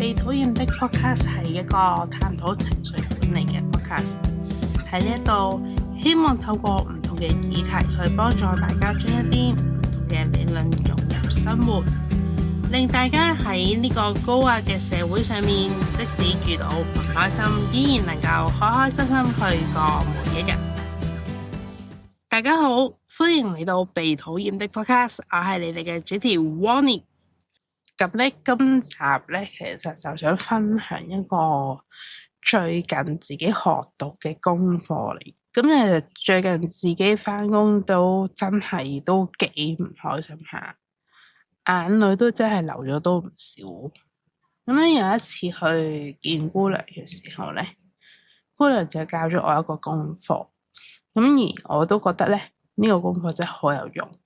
被討厭的 podcast 係一個探討情緒管理嘅 podcast。喺呢一度，希望透過唔同嘅議題去幫助大家將一啲唔同嘅理論融入生活，令大家喺呢個高壓嘅社會上面，即使遇到唔開心，依然能夠開開心心去過每一日。大家好，歡迎嚟到被討厭的 podcast， 我係你哋嘅主持 Wonnie。咁咧，今集咧其實就想分享一個最近自己學到嘅功課嚟。咁其實最近自己返工都真係都幾唔開心下，眼淚都真係流咗都唔少。咁咧有一次去見姑娘嘅時候咧，姑娘就教咗我一個功課。咁而我都覺得咧呢個功課真係好有用。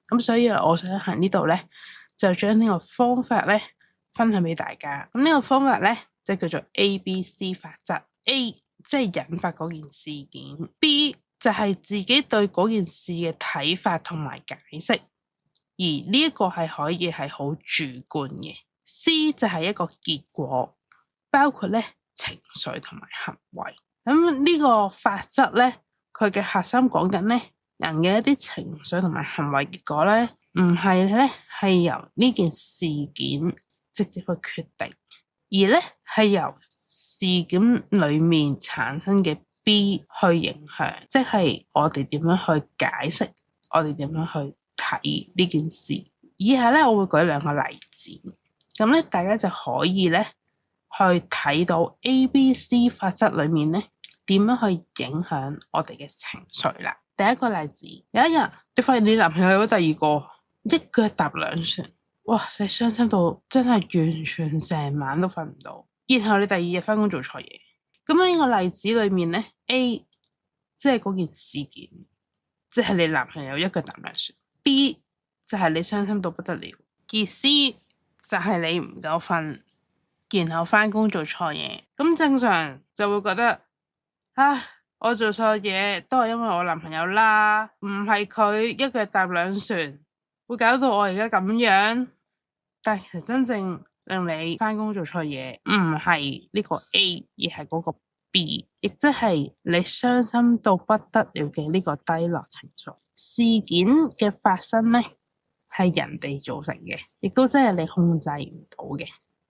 咁所以我想喺呢度咧，就將呢個方法咧分享俾大家。咁呢個方法咧就叫做 ABC 法則。A 即係引發嗰件事件， B 就係自己對嗰件事嘅睇法同埋解釋，而呢一個係可以係好主觀嘅。C 就係一個結果，包括咧情緒同埋行為。咁呢個法則咧，佢嘅核心講緊咧人嘅一啲情緒同埋行為結果咧，唔係咧係由呢件事件直接去決定，而咧係由事件裏面產生嘅 B 去影響，即係我哋點樣去解釋，我哋點樣去睇呢件事。以下咧我會舉兩個例子，咁咧大家就可以咧去睇到 ABC 法則裏面咧點樣去影響我哋嘅情緒啦。第一個例子，有一日你發現你男朋友有咗第二個，一腳踏兩船，哇！你傷心到真係完全成晚都瞓唔到。然後你第二日返工做錯嘢。咁喺呢個例子裏面咧 ，A 即係嗰件事件，即係你男朋友一腳踏兩船。B 就係你傷心到不得了。而 C 就係你唔夠瞓，然後返工做錯嘢。咁正常就會覺得，我做錯嘢都係因為我男朋友啦，唔係佢一腳踏兩船，會搞到我而家咁樣。但係其實真正令你返工做錯嘢，唔係呢個 A， 而係嗰個 B， 亦即係你傷心到不得了嘅呢個低落情緒。事件嘅發生呢，係人哋造成嘅，亦都真係你控制唔到嘅。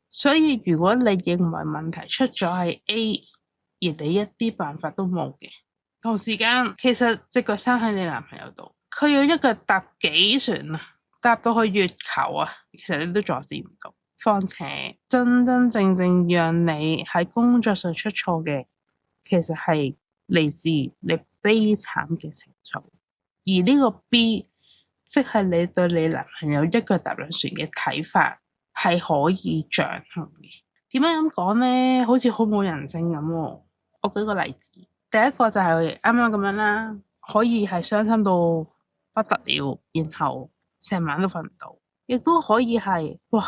所以如果你認為問題出咗喺 A， 而你一啲辦法都冇嘅，同時間其實隻腳生喺你男朋友度，佢要一腳踏幾船啊，踏到去月球啊，其實你都阻止唔到。況且真真正正讓你喺工作上出錯嘅，其實係嚟自你悲慘嘅情緒。而呢個 B， 即係你對你男朋友一腳踏兩船嘅睇法，係可以掌控嘅。點解咁講呢？好似好冇人性咁喎。我舉個例子，第一個就係啱啱咁樣啦，可以係傷心到不得了，然後成晚都瞓唔到，亦都可以係哇，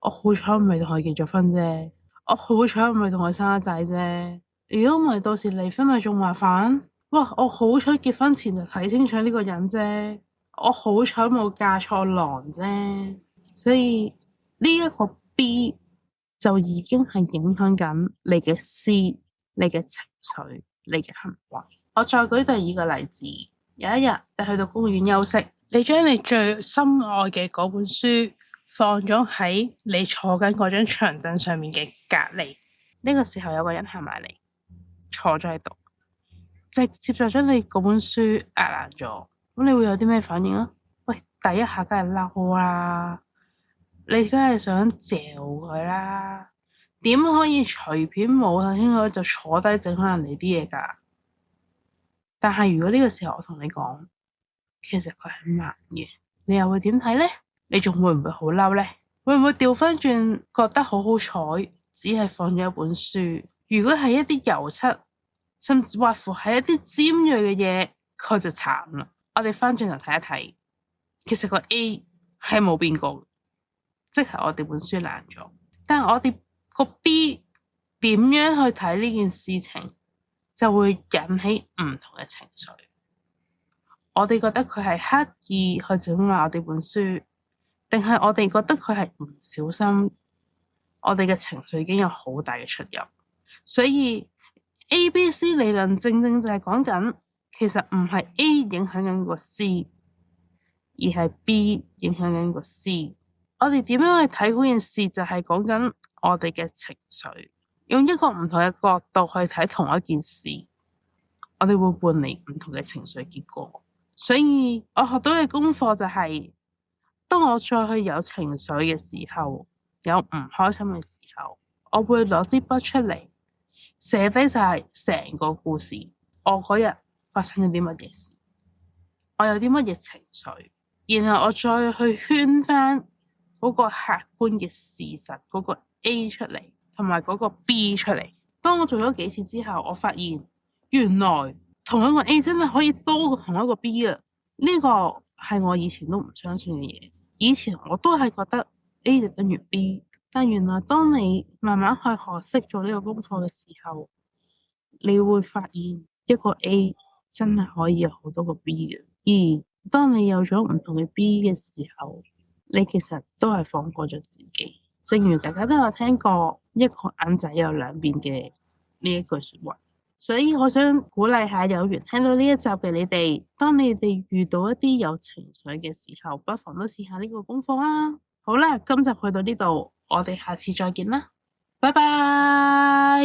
我好彩唔係同佢結咗婚啫，我好彩唔係同佢生咗仔啫，如果唔係到時離婚咪仲麻煩。哇，我好彩結婚前就睇清楚呢個人啫，我好彩冇嫁錯郎啫。所以呢一個 B 就已經係影響緊你嘅 C， 你嘅情緒，你嘅行為。我再舉第二個例子，有一日你去到公園休息，你將你最心愛嘅嗰本書放咗喺你坐緊嗰張長凳上面嘅隔籬。呢個時候有個人行埋嚟，坐咗喺度，直接就將你嗰本書壓爛咗。咁你會有啲咩反應啊？喂，第一下梗係嬲啦，你梗係想嚼佢啦，點可以隨便冇睇清楚就坐低整翻人哋啲嘢㗎？但係如果呢個時候我同你講，其實佢係慢嘅，你又會點睇呢？你仲會唔會好嬲呢？會唔會調翻轉覺得好好彩，只係放咗一本書？如果係一啲油漆，甚至或乎係一啲尖銳嘅嘢，佢就慘啦。我哋翻轉頭睇一睇，其實個 A 係冇變過，即係我哋本書爛咗。但係我哋個 B 點樣去睇呢件事情，就會引起唔同嘅情緒。我哋覺得佢係刻意去整壞我哋本書，定係我哋覺得佢係唔小心我哋嘅情緒已經有好大嘅出入。所以 ABC 理論正正就係講緊，其實唔係 A 影響緊個 C， 而係 B 影響緊個 C。我哋點樣去睇嗰件事，就係講緊我哋嘅情緒，用一個唔同嘅角度去睇同一件事，我哋會換嚟唔同嘅情緒結果。所以我學到嘅功課就係，當我再去有情緒嘅時候，有唔開心嘅時候，我會攞支筆出嚟寫低晒成個故事，我嗰日發生咗啲乜嘢事，我有啲乜嘢情緒，然後我再去圈翻嗰個客觀嘅事實，嗰個 A 出嚟，同埋嗰個 B 出嚟。當我做咗幾次之後，我發現原來同一個 A 真係可以多過同一個 B 啊！呢個係我以前都唔相信嘅嘢。以前我都係覺得 A 就等於 B， 但原來當你慢慢去學識做呢個功課嘅時候，你會發現一個 A 真係可以有好多個 B 嘅。而當你有咗唔同嘅 B 嘅時候，你其實都係放過咗自己。正如大家都有聽過一個眼仔有兩邊嘅呢一句說話，所以我想鼓勵下有緣聽到呢一集嘅你哋，當你哋遇到一啲有情緒嘅時候，不妨都試下呢個功課啦。好啦，今集去到呢度，我哋下次再見啦，拜拜。